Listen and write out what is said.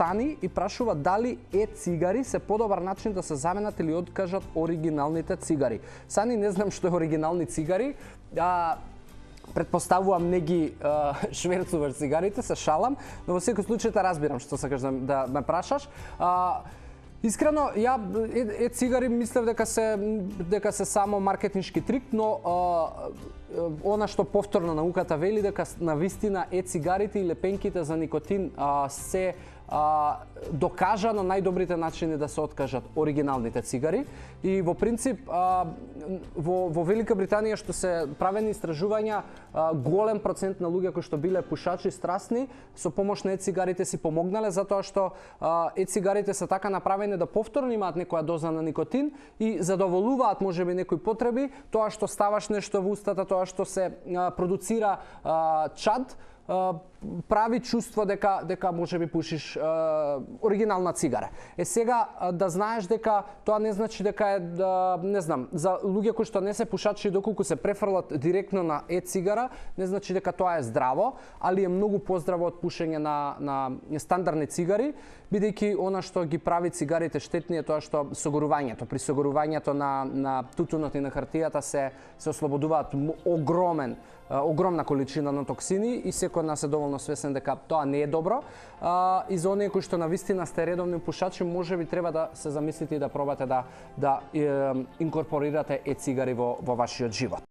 Сани и прашува дали цигари се подобар начин да се заменат или откажат оригиналните цигари. Сани, не знам што е оригинални цигари. Предпоставувам не ги шверцуваш цигарите, се шалам, но во секој случај те разбирам што сакаш да ме прашаш. Искрено, ја цигари мислев дека се само маркетиншки трик, но она што повторно науката вели дека навистина цигарите и лепенките за никотин се докажано најдобрите начини да се откажат оригиналните цигари и во принцип во Велика Британија што се правени истражувања, голем процент на луѓе кои што биле пушачи страсни со помош на цигарите си помогнале затоа што цигарите се така направени да повторно имаат некоја доза на никотин и задоволуваат можеби некои потреби, тоа што ставаш нешто во устата, тоа што се продуцира чад, прави чувство дека можеби пушиш оригинална цигара. Сега да знаеш дека тоа не значи дека е не знам, за луѓе кои што не се пушачи доколку се префрлат директно на цигара, не значи дека тоа е здраво, али е многу поздраво од пушење на стандардни цигари, бидејќи она што ги прави цигарите штетни е тоа што согорувањето, при согорувањето на тутунот и на хартијата се ослободуваат огромна количина на токсини и секој од нас е доволно свесен дека тоа не е добро. И за оние кои што навистина сте редовни пушачи, можеби треба да се замислите и да пробате да инкорпорирате цигари во вашиот живот.